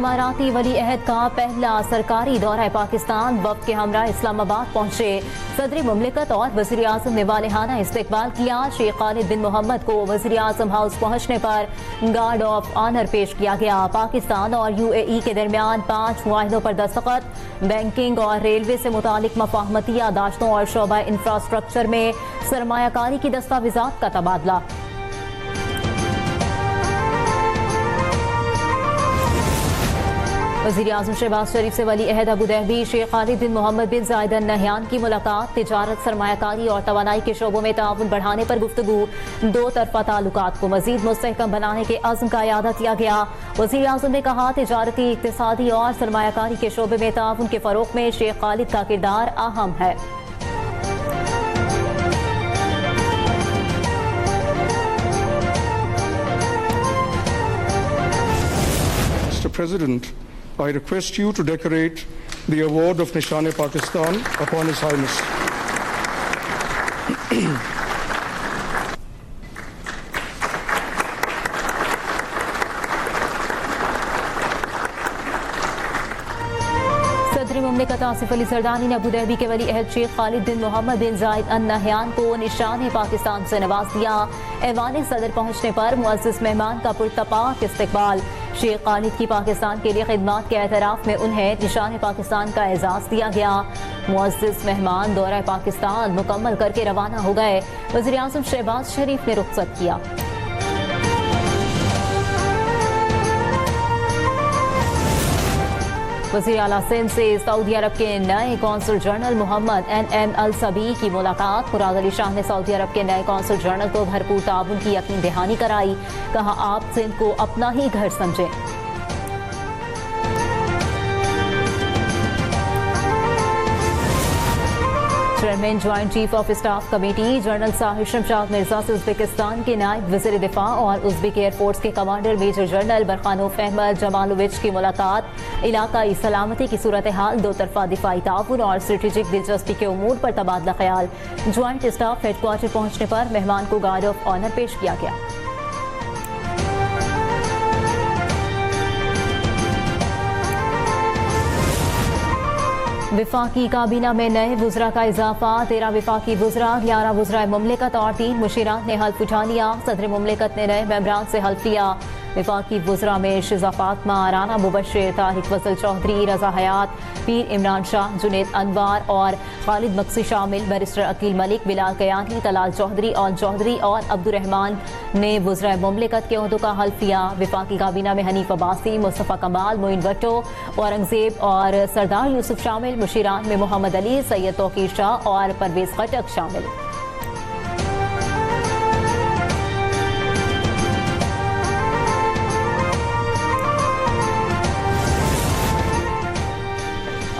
अमाराती वली अहद का पहला सरकारी दौरा पाकिस्तान। वफ्द के हमरा इस्लामाबाद पहुंचे। सदर मुमलिकत और वज़ीर आज़म ने वालिहाना इस्तकबाल किया। शेख खालिद बिन मोहम्मद को वज़ीर आज़म हाउस पहुंचने पर गार्ड ऑफ ऑनर पेश किया गया। पाकिस्तान और UAE के दरमियान 5 मुआहिदों पर दस्तखत। बैंकिंग और रेलवे से मुतालिक मफाहमती यादाश्तों और शोबा इंफ्रास्ट्रक्चर में सरमायाकारी की दस्तावेजात का तबादला। वज़ीर आज़म शहबाज शरीफ से वली अहद अबू धाबी शेख खालिद बिन मोहम्मद बिन जायद अल नहयान की मुलाकात। तिजारत, सरमायाकारी और तवानाई के शोबों में ताउन बढ़ाने पर गुफ्तगू। दो तरफा ताल्लुकात को मजीद मुस्तहकम बनाने के अज़्म का इयादा किया गया। वज़ीर आज़म ने कहा, तिजारती, इक्तिसादी और सरमायाकारी के शोबे में ताउन के फरोग में शेख खालिद का किरदार अहम है। Mr. President, I request you to decorate the award of Nishan-e-Pakistan upon His Highness. सदर मुमलिकत आसिफ अली जरदानी ने अबू धाबी के वली अहद शेख खालिद बिन मोहम्मद बिन जायद अल नहयान को निशान-ए-पाकिस्तान से नवाज दिया। ऐवान सदर पहुंचने पर मुअज़्ज़ज़ मेहमान का पुरतपाक इस्तकबाल। शेख खालिद की पाकिस्तान के लिए खिदमात के एतराफ़ में उन्हें निशान-ए-पाकिस्तान का एजाज़ दिया गया। मुअज़्ज़ज़ मेहमान दौरा पाकिस्तान मुकम्मल करके रवाना हो गए। वज़ीर आज़म शहबाज शरीफ ने रुखसत किया। वज़ीर आला सिंध से सऊदी अरब के नए कौंसल जनरल मोहम्मद NM अल सबी की मुलाकात। मुराद अली शाह ने सऊदी अरब के नए कौंसल जनरल को भरपूर ताउन की यकीन दहानी कराई। कहा, आप सिंध को अपना ही घर समझें। Chairman joint chief of staff committee general Sahir Shamshad Mirza से उज़्बेकिस्तान के नायब वज़ीर दिफा और उज़्बेक एयरफोर्स के कमांडर मेजर जनरल बरखानोफ अहमद जमालोविच की मुलाकात। इलाकाई सलामती की सूरत हाल, दो तरफा दिफाई ताउन और स्ट्रेटेजिक दिलचस्पी के उमूर पर तबादला ख्याल। ज्वाइंट स्टाफ हेडक्वार्टर पहुंचने पर मेहमान को गार्ड ऑफ ऑनर पेश किया गया। विफाकी काबीना में नए वुज़रा का इजाफा। 13 विफाकी वुज़रा, 11 वुज़रा मुमलिकत और 3 मुशीरात ने हल्फ उठा लिया। सदर मुमलिकत ने नए मेंबरान से हल्फ लिया। विफाकी वुज़रा में शिज़ा फातमा, राना मुबश्शिर, तारिक फजल चौधरी, रजा हयात, पीर इमरान शाह, जुनेद अनवार और खालिद मक्सी शामिल। बैरिस्टर अकील मलिक, बिलाल कयानी, तलाल चौधरी और अब्दुर्रहमान ने वुज़रा मुमलिकत के ओहदों का हल्फ लिया। विफाकी काबीना में हनीफ अब्बासी, मुस्तफ़ा कमाल, मोइन भट्टो, औरंगजेब और सरदार यूसुफ शामिल। मुशीरान में मोहम्मद अली, सैयद तौकीर शाह और परवेज खटक शामिल।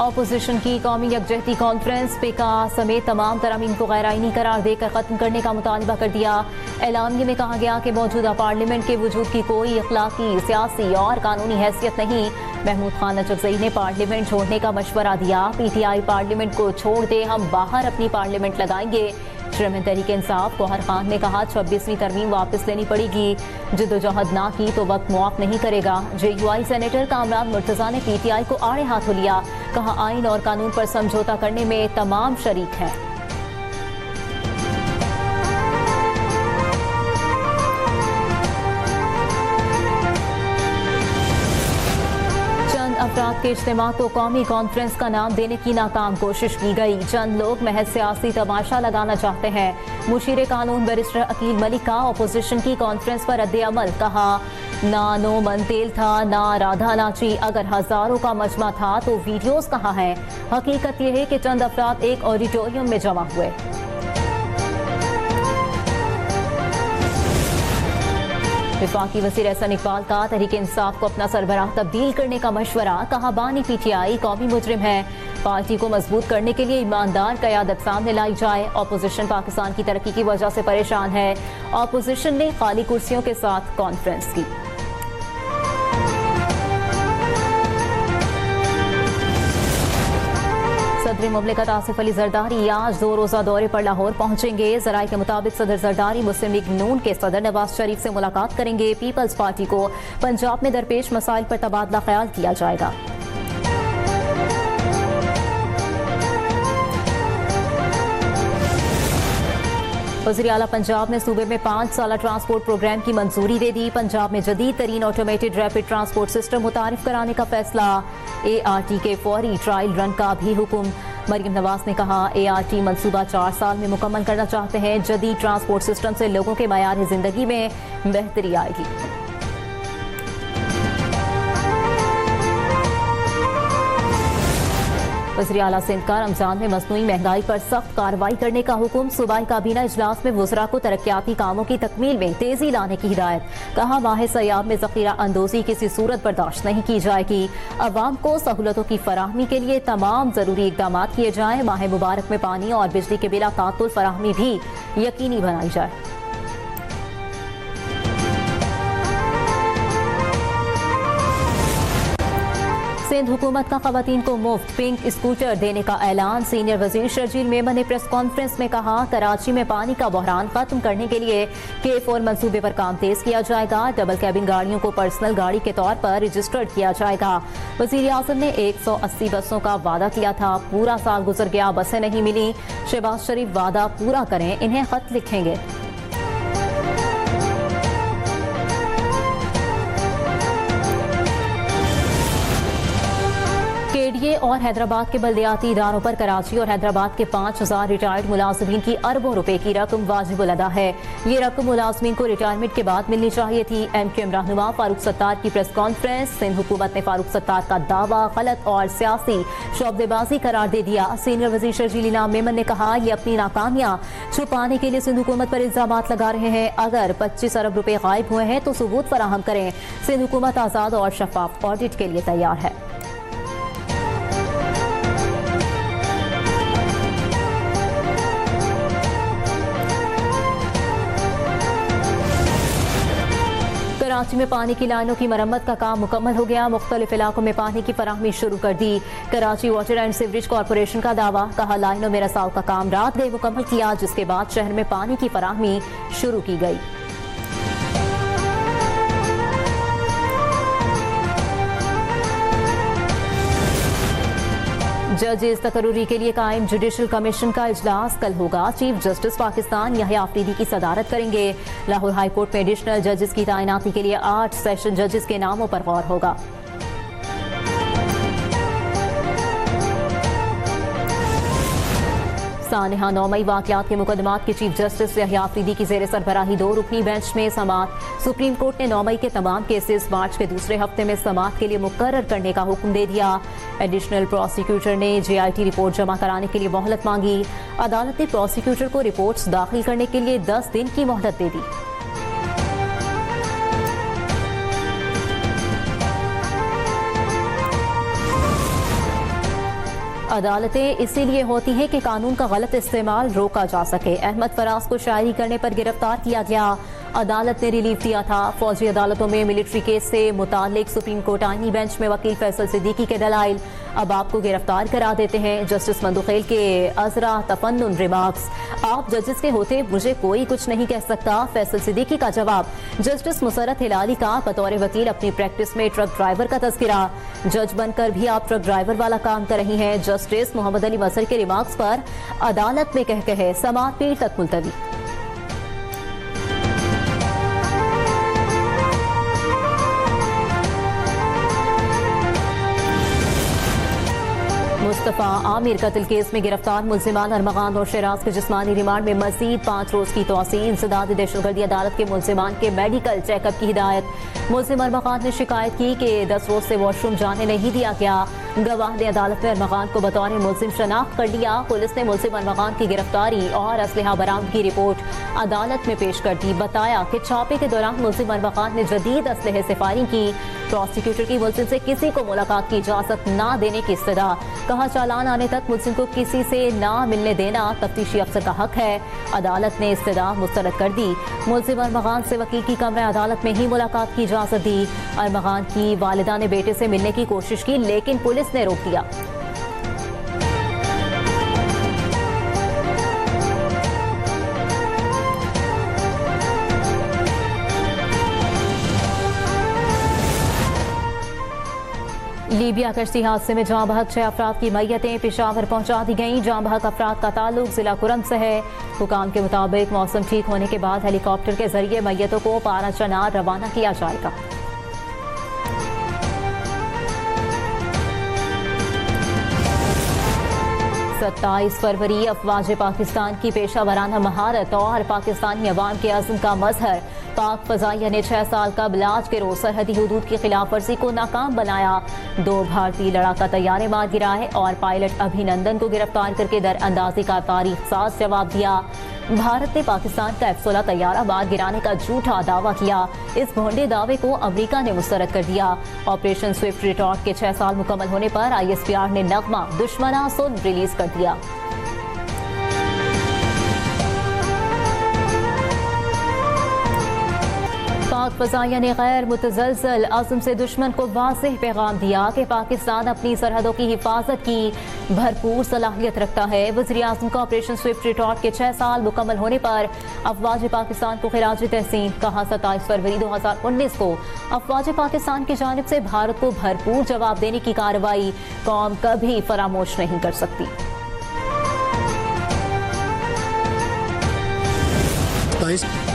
अपोजिशन की कौमी यकजहती कॉन्फ्रेंस पिका समेत तमाम तरामीम को गैर आईनी करार देकर खत्म करने का मुतालबा कर दिया। एलानिये में कहा गया कि मौजूदा पार्लियामेंट के वजूद की कोई अखलाकी, सियासी और कानूनी हैसियत नहीं। महमूद खान नजफजई ने पार्लियामेंट छोड़ने का मशवरा दिया। PTI पार्लियामेंट को छोड़ दे, हम बाहर अपनी पार्लियामेंट लगाएंगे। चेयरमैन तहरीक इंसाफ गौहर खान ने कहा, 26वीं तरमीम वापस लेनी पड़ेगी। जिद्दोजहद ना की तो वक्त मुआफ नहीं करेगा। JUI सेनेटर कामरान मुर्तजा ने PTI को आड़े हाथों लिया। कहा, आइन और कानून पर समझौता करने में तमाम शरीक हैं। अफराद के इज्तिमा को कौमी कॉन्फ्रेंस का नाम देने की नाकाम कोशिश की गई। चंद लोग महज सियासी तमाशा लगाना चाहते हैं। मुशीर कानून बैरिस्टर अकील मलिक का अपोजिशन की कॉन्फ्रेंस पर रद्द अमल। कहा, ना नो मंतेल था, ना राधा नाची। अगर हजारों का मजमा था तो वीडियोस कहाँ हैं? हकीकत यह है कि चंद अफराद एक ऑडिटोरियम में जमा हुए। विफाकी वज़ीर एहसन इकबाल का तहरीक इंसाफ को अपना सरबराह तब्दील करने का मशवरा। कहा, बानी PTI कौमी मुजरिम है। पार्टी को मजबूत करने के लिए ईमानदार क़यादत सामने लाई जाए। अपोजिशन पाकिस्तान की तरक्की की वजह से परेशान है। अपोजिशन ने खाली कुर्सियों के साथ कॉन्फ्रेंस की। सदर मुमलिकत आसिफ अली जरदारी आज 2 रोजा दौरे पर लाहौर पहुंचेंगे। जराये के मुताबिक सदर जरदारी मुस्लिम लीग नून के सदर नवाज शरीफ से मुलाकात करेंगे। पीपल्स पार्टी को पंजाब में दरपेश मसाइल पर तबादला ख्याल किया जाएगा। वज़ीर आला पंजाब ने सूबे में 5 साला ट्रांसपोर्ट प्रोग्राम की मंजूरी दे दी। पंजाब में जदीद तरीन ऑटोमेटेड रैपिड ट्रांसपोर्ट सिस्टम मुतारिफ कराने का फैसला। ART के फौरी ट्रायल रन का भी हुक्म। मरियम नवाज ने कहा, ART मंसूबा 4 साल में मुकम्मल करना चाहते हैं। जदीद ट्रांसपोर्ट सिस्टम से लोगों के मयार जिंदगी में बेहतरी आएगी। वज़ीर आला सिंध का रमजान में मसनूई महंगाई पर सख्त कार्रवाई करने का हुक्म। सूबाई काबीना इजलास में वुज़रा को तरक्याती कामों की तकमील में तेजी लाने की हिदायत। कहा, माह सयाब में ज़ख़ीरा अंदोज़ी किसी सूरत बर्दाश्त नहीं की जाएगी। अवाम को सहूलतों की फराहमी के लिए तमाम ज़रूरी इक़दाम किए जाएँ। माह मुबारक में पानी और बिजली के बिला तातुल फराहमी भी यकीनी बनाई जाए। सिंध हुकूमत का खवातीन को मुफ्त पिंक स्कूटर देने का ऐलान। सीनियर वजीर शर्जील मेमन ने प्रेस कॉन्फ्रेंस में कहा, कराची में पानी का बहरान खत्म करने के लिए K4 मंसूबे पर काम तेज किया जाएगा। डबल कैबिन गाड़ियों को पर्सनल गाड़ी के तौर पर रजिस्टर्ड किया जाएगा। वजीर आज़म ने 180 बसों का वादा किया था, पूरा साल गुजर गया, बसें नहीं मिली। शहबाज शरीफ वादा पूरा करें, इन्हें खत लिखेंगे। KDA और हैदराबाद के बल्दियाती इदारों पर कराची और हैदराबाद के 5000 रिटायर्ड मुलाजमीन की अरबों रुपए की रकम वाजिब अदा है। ये रकम मुलाजमीन को रिटायरमेंट के बाद मिलनी चाहिए थी। MQM रहनुमा फारूक सत्तार की प्रेस कॉन्फ्रेंस। सिंध हुकूमत ने फारूक सत्तार का दावा गलत और सियासी शोबदेबाजी करार दे दिया। सीनियर वजीर शर्जील इनाम मेमन ने कहा, ये अपनी नाकामियां छुपाने के लिए सिंध हुकूमत पर इल्जाम लगा रहे हैं। अगर 25 अरब रुपए गायब हुए हैं तो सबूत फराहम करें। सिंध हुकूमत आज़ाद और शफाफ ऑडिट के लिए तैयार है। कराची में पानी की लाइनों की मरम्मत का काम मुकम्मल हो गया। मुख्तलिफ इलाकों में पानी की फराहमी शुरू कर दी। Karachi water and sewerage corporation का दावा। कहा, लाइनों में रसाव का काम रात गए मुकम्मल किया, जिसके बाद शहर में पानी की फराहमी शुरू की गई। जजेस तकरूरी के लिए कायम जुडिशल कमीशन का इजलास कल होगा। चीफ जस्टिस पाकिस्तान याहिया आफरीदी की सदारत करेंगे। लाहौर हाई कोर्ट में एडिशनल जजेस की तैनाती के लिए 8 सेशन जजेस के नामों पर गौर होगा। सानिहा 9 मई वाक़यात के मुकदमात के चीफ जस्टिस याहिया आफरीदी की जेर सरबराही 2 रुकनी बेंच में समाअत। सुप्रीम कोर्ट ने 9 मई के तमाम केसेस मार्च के दूसरे हफ्ते में समाअत के लिए मुकर्रर करने का हुक्म दे दिया। एडिशनल प्रोसिक्यूटर ने JIT रिपोर्ट जमा कराने के लिए मोहलत मांगी। अदालत ने प्रोसिक्यूटर को रिपोर्ट्स दाखिल करने के लिए 10 दिन की मोहलत दे दी। अदालतें इसीलिए होती हैं कि कानून का गलत इस्तेमाल रोका जा सके। अहमद फराज को शायरी करने पर गिरफ्तार किया गया। अदालत ने रिलीफ दिया था। फौजी अदालतों में मिलिट्री केस से मुतालिक सुप्रीम कोर्ट आईनी बेंच में वकील फैसल सिद्दीकी के दलाइल। अब आपको गिरफ्तार करा देते हैं। जस्टिस मंदुखेल के अजरा तफन्नुन रिमार्क्स। आप जजेस के होते मुझे कोई कुछ नहीं कह सकता। फैसल सिद्दीकी का जवाब। जस्टिस मुसरत हिलाली का बतौर वकील अपनी प्रैक्टिस में ट्रक ड्राइवर का तस्करा। जज बनकर भी आप ट्रक ड्राइवर वाला काम कर रही हैं। जस्टिस मोहम्मद अली मजहर के रिमार्क्स पर अदालत में कह कहे समाअत पीर तक मुलतवी। मुस्तफा आमिर कत्ल केस में गिरफ्तार मुल्जिमान अरमगान और शहराज के जिस्मानी रिमांड में मजीद 5 रोज की तोसी। इंसदाद दहशतगर्दी अदालत के मुल्जिमान के मेडिकल चेकअप की हिदायत। मुल्जिम अरमगान ने शिकायत की कि 10 रोज से वॉशरूम जाने नहीं दिया गया। गवाह ने अदालत में अरमगान को बतौर मुल्जिम शनाख्त कर लिया। पुलिस ने मुल्जिम अरमगान की गिरफ्तारी और असलहा बरामद की रिपोर्ट अदालत में पेश कर दी। बताया कि छापे के दौरान मुल्जिम अरमगान ने जदीद असलहे से फायरिंग की। प्रोसिक्यूटर की मुल्जिम से किसी को मुलाकात की इजाजत न देने की इस्तदा। कहा, चालान आने तक मुल्जिम को किसी से ना मिलने देना तफ्तीशी अफसर का हक है। अदालत ने इस्तदा मुस्तरद कर दी। मुल्जिम अरमगान से वकील की कमरे अदालत में ही मुलाकात की इजाजत दी। अरमगान की वालिदा ने बेटे से मिलने की कोशिश की, लेकिन पुलिस ने रोक दिया। लीबिया कश्ती हादसे में जाँ बहक 6 अफराद की मैयतें पेशावर पहुंचा दी गईं। जाँ बहक अफराद का ताल्लुक जिला कुरम से है। हुकाम के मुताबिक मौसम ठीक होने के बाद हेलीकॉप्टर के जरिए मैयतों को पारा चनार रवाना किया जाएगा। 27 फरवरी अफवाज पाकिस्तान की पेशा वराना महारत और पाकिस्तानी अवाम के अज़्म का मजहर। पाक फजाइया ने 6 साल कबल आज के रोज सरहदी हुदूद की खिलाफ वर्जी को नाकाम बनाया। 2 भारतीय लड़ाका तैयारे मार गिराए और पायलट अभिनंदन को गिरफ्तार करके दर अंदाजी का तारीख साज जवाब दिया। भारत ने पाकिस्तान का F-16 तैयारा मार गिराने का झूठा दावा किया। इस भोंडे दावे को अमेरिका ने मुस्तरद कर दिया। ऑपरेशन स्विफ्ट रिटॉर्ट के 6 साल मुकम्मल होने पर ISPR ने नगमा दुश्मना सुन रिलीज कर दिया। पाक फजाइया ने गैर मुतज़लज़ल अज़्म से दुश्मन को वाज़ेह पैगाम दिया कि पाकिस्तान अपनी सरहदों की हिफाजत की भरपूर सलाहियत रखता है। वज़ीर आज़म का ऑपरेशन स्विफ्ट रिटॉर्ट के 6 साल मुकम्मल होने पर अफवाज पाकिस्तान को खिराज तहसीन। कहा 27 फरवरी 2019 को अफवाज पाकिस्तान की जानिब से भारत को भरपूर जवाब देने की कार्रवाई कौम कभी फरामोश नहीं कर सकती।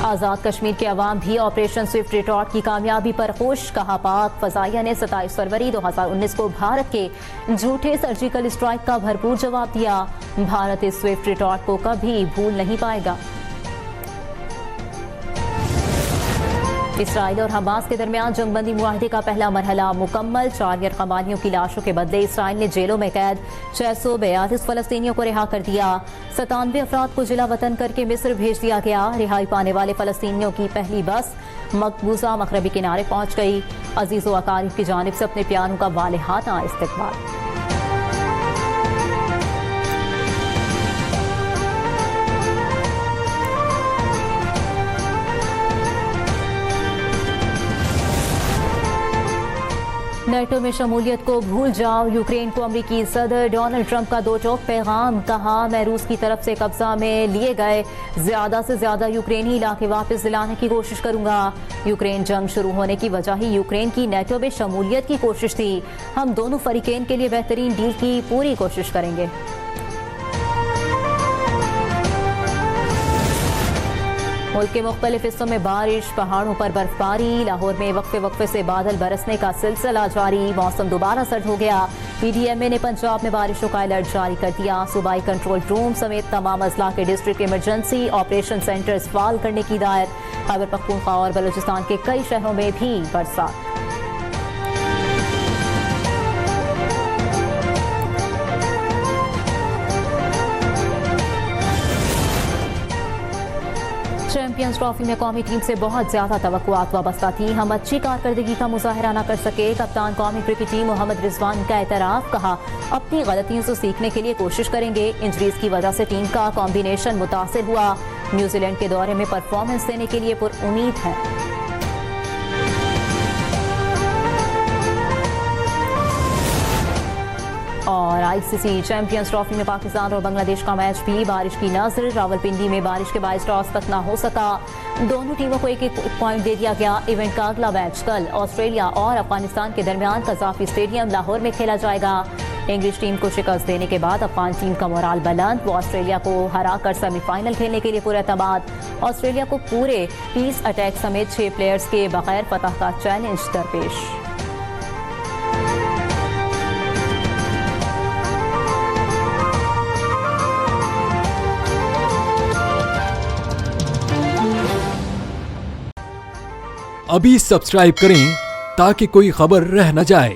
आज़ाद कश्मीर के अवाम भी ऑपरेशन स्विफ्ट रिटॉर्ट की कामयाबी पर खुश। कहा पाक फजाइया ने 27 फरवरी 2019 को भारत के झूठे सर्जिकल स्ट्राइक का भरपूर जवाब दिया। भारत इस स्विफ्ट रिटॉर्ट को कभी भूल नहीं पाएगा। इसराइल और हमास के दरमियान जंगबंदी मुआहदे का पहला मरहला मुकम्मल। 4 गैरकमानियों की लाशों के बदले इसराइल ने जेलों में कैद 642 फलस्तीनियों को रिहा कर दिया। 97 अफराद को जिला वतन करके मिस्र भेज दिया गया। रिहाई पाने वाले फलस्तीनियों की पहली बस मकबूजा मगरबी किनारे पहुंच गई। अजीज़ो अकारीब की जानिब से अपने प्यारों का वालेहाना इस्तकबाल। नेटो में शमूलियत को भूल जाओ। यूक्रेन को अमेरिकी सदर डोनाल्ड ट्रंप का 2 टोक पैगाम। कहा मैं रूस की तरफ से कब्जा में लिए गए ज्यादा से ज्यादा यूक्रेनी इलाके वापस दिलाने की कोशिश करूंगा। यूक्रेन जंग शुरू होने की वजह ही यूक्रेन की नेटो में शमूलियत की कोशिश थी। हम दोनों फरीकेन के लिए बेहतरीन डील की पूरी कोशिश करेंगे। मुल्क के मुख्तलिफ हिस्सों में बारिश, पहाड़ों पर बर्फबारी। लाहौर में वक्फे वक्फे से बादल बरसने का सिलसिला जारी। मौसम दोबारा सर्द हो गया। PDMA ने पंजाब में बारिशों का अलर्ट जारी कर दिया। सूबाई कंट्रोल रूम समेत तमाम अजला के डिस्ट्रिक्ट इमरजेंसी ऑपरेशन सेंटर्स फाल करने की हिदायत। खैबर पख्तूनख्वा और बलूचिस्तान के कई शहरों में भी बरसात। चैंपियंस ट्रॉफी में कौमी टीम से बहुत ज्यादा तवक्कुआत वाबस्ता थी। हम अच्छी कारकर्दगी का मुजाहरा न कर सके। कप्तान कौमी क्रिकेट टीम मोहम्मद रिजवान का एतराफ। कहा अपनी गलतियों से सीखने के लिए कोशिश करेंगे। इंजरीज की वजह से टीम का कॉम्बिनेशन मुतासिर हुआ। न्यूजीलैंड के दौरे में परफॉर्मेंस देने के लिए पुरुम्मीद है। और ICC चैंपियंस ट्रॉफी में पाकिस्तान और बांग्लादेश का मैच भी बारिश की नजर। रावलपिंडी में बारिश के बायस टॉस तक ना हो सका। दोनों टीमों को एक पॉइंट दे दिया गया। इवेंट का अगला मैच कल ऑस्ट्रेलिया और अफगानिस्तान के दरमियान कज़ाफी स्टेडियम लाहौर में खेला जाएगा। इंग्लिश टीम को शिकस्त देने के बाद अफगान टीम का मोराल बुलंद। वो ऑस्ट्रेलिया को हराकर सेमीफाइनल खेलने के लिए पूरा एतमाद। ऑस्ट्रेलिया को पूरे 30 अटैक समेत 6 प्लेयर्स के बगैर फतह का चैलेंज दरपेश। अभी सब्सक्राइब करें ताकि कोई खबर रह न जाए।